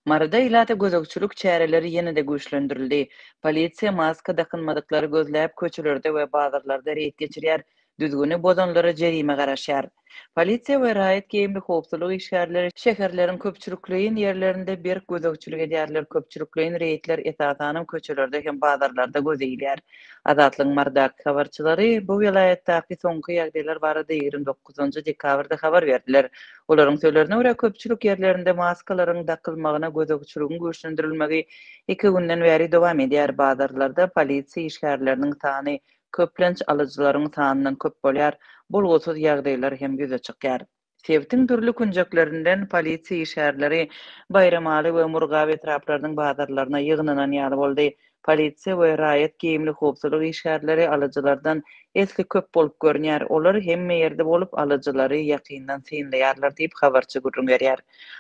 Marada ilata gözökçülük çäreleri ýene-de güýçlendirildi. Polisiýa maska dakynmadyklary gözläp köçelerde we bazarlarda reýd geçirýär, düzgüni bozanlara jerime garaşýar. Polisiýa we raýat geyimli howpsuzlyk işgärleri şäherleriň köpçülikliğin ýerlerinde berk gözökçülük edýärler. Köpçülikliğin reýdler etatanyň köçelerde hem bazarlarda gözeýilýär. Azatlyň mardak habarçylary bu vilayetdäki soňky ýagdaýlar barada 29 dekabrda habar berdiler. Olaryň söýlerine görä köpçülik ýerlerinde maskalaryň dakylmagyna gözegçiligiň güýçlendirilmegi 2 günden bäri dowam edýär. Bazarlarda polisiýa işgärleriniň sany köplenç alyjylaryň sanynyň köp bolýar. Bolgutsuz ýagdaýlar hem göze çykýar. Sebtiň türlü künjeklerinden polisiýa işgärleri bayramaly we Murgaby etraplarynyň bazarlaryna ýygnanan ýaly boldy. Polisiýa we raýat geyimli howpsuzlyk işgärleri alyjylardan eski köp bolup görünýär. Olar hemme ýerde bolup alyjylary ýakyndan synlaýarlar diýip habarçy gurrun berýär.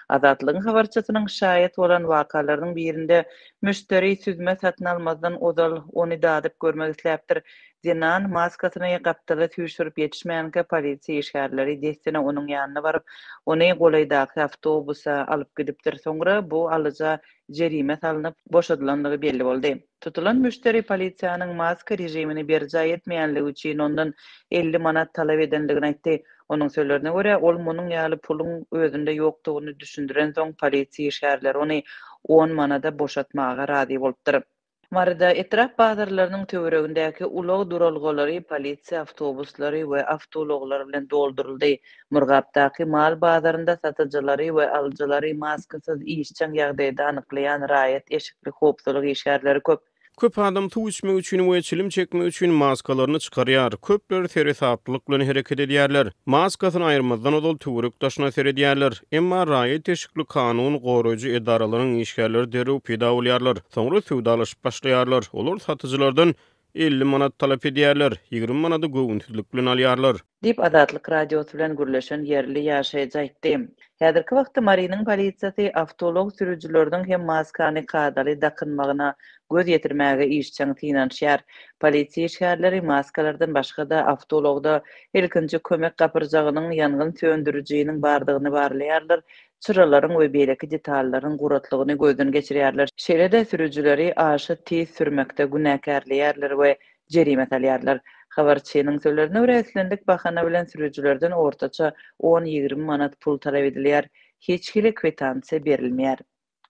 Azatlygyň habarçysynyň şaýat bolan wakalarynyň birinde müşteri süzme satyn almazdan ozal ony dadyp görmek isläpdir. Zenan maskasyny gapdaly tüýşürip ýetişmeýänke polisiýa işgärleri destine onuň ýanyna baryp, ony golaýdaky awtobusa alyp gidipdir. Soňra bu alyja jerime salynyp boşadylandygy belli boldy. Tutulan müşteri polisiýanyň maska rejimini berjä etmeýänligi üçin ondan 50 manat talap edenligini aýtdy. Onuň sözlerine görä, ol munyň ýaly puluň özünde ýokdugyny düşündiren soň polisiýa işgärleri ony 10 manada boşatmaga razy bolupdyr. Marada etraf bazarlarynyň töweregindäki ulag duralgalary polisiýa awtobuslary we awtologlar bilen dolduruldy. Murgapdaky mal bazarynda satyjylary we alyjylary maskasyz işçiň ýagdaýda anyklaýan raýat eşikli howpsuzlyk işgärleri köp. Köp adam tu içmek üçin we çilim çekmek üçin maskalaryny çykarýar. Köpleri teresaplyk bilen hereket edýärler. Maskasyny aýyrmazdan odal töwerek daşyna seredýärler. Emma raýat teşikli kanun goraýjy edaralaryň işgärleri derew pida bolýarlar. Soňra söwdalaşyp başlaýarlar. Olar satyjylardan 50 manat talap edýärler. 20 manady göwüntülik bilen alýarlar. Dip Adatlyk radiosu bilen gürleşen yerli ýaşaýjy aýtdy. Häzirki wagtda Marinyň polisiýasy awtolog sürüjüleriň hem maskany kadaly dakynmagyna göz ýetirmäge işçiň tynanşýar. Polisiýa işgärleri maskalardan başga da awtologda ilkinji kömek gapyrjagynyň ýangyn söndürüjiniň bardygyny barlaýarlar. Çyralaryň we beleki detallaryň guratlygyny gözden geçirýärler. Şeýle-de sürüjüleri aşy tez sürmekde günäkärleýärler we jerime salýarlar. Habarçynyň sözlerine görä eslendik bahana bilen sürüjülerden ortaça 10-20 manat pul talap edilýär. Hiç kile kwitansiýa berilmeýär.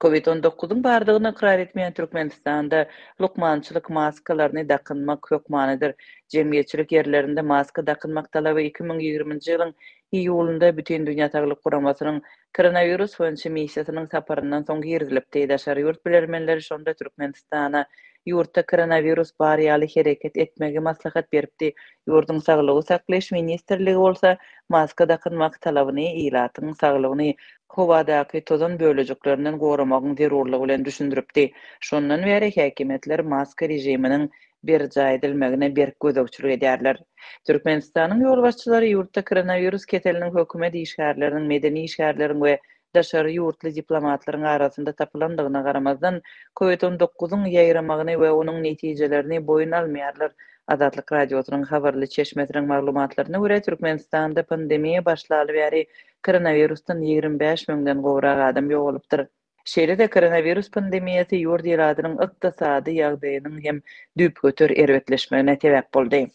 Covid-19-yň bardygyny ikrar etmeýän Türkmenistanda lukmançylyk maskalaryny dakynmak hökmanydyr. Jemgyýetçilik ýerlerinde maska dakynmak talaby 2020-nji ýylyň iýulynda bütün dünýä Saglyk Guramasynyň koronavirus boýunça missiýasynyň saparyndan soň girdilipdi. Daşary ýurt bilermenleri şonda Türkmenistana ýurtda koronavirus bar ýaly hereket etmegi maslahat beripdi. Ýurdun saglygy saklaýaş ministrligi bolsa maska dakynmak talabyny ilatyň saglygyny howadaky tozan bölejikleriniň goramagyň zerurlygy bilen düşündiripdi. Şondan bäri häkimetler maska rejiminiň berjä edilmegine berk gözegçilik edýärler. Türkmenistanyň ýolbaşçylary ýurtda koronavirus keteliniň hökümet işgärleriniň, medeni işgärleriň we daşary ýurtly diplomatlaryň arasynda tapylandygyna garamazdan COVID-19-yň ýaýramagyny we onuň netijelerini boyun almaýarlar. Azatlyk radiosynyň habarly çeşmesiniň maglumatlaryna görä Türkmenistanda pandemiýa başlaly bäri koronavirusdan 25 miňden gowrak adam ýogalypdyr. Şeýle-de koronavirus pandemiýasy ýurt ýyladynyň ykdysady ýagdaýynyň hem düp götür erwetleşmegine sebäp boldy.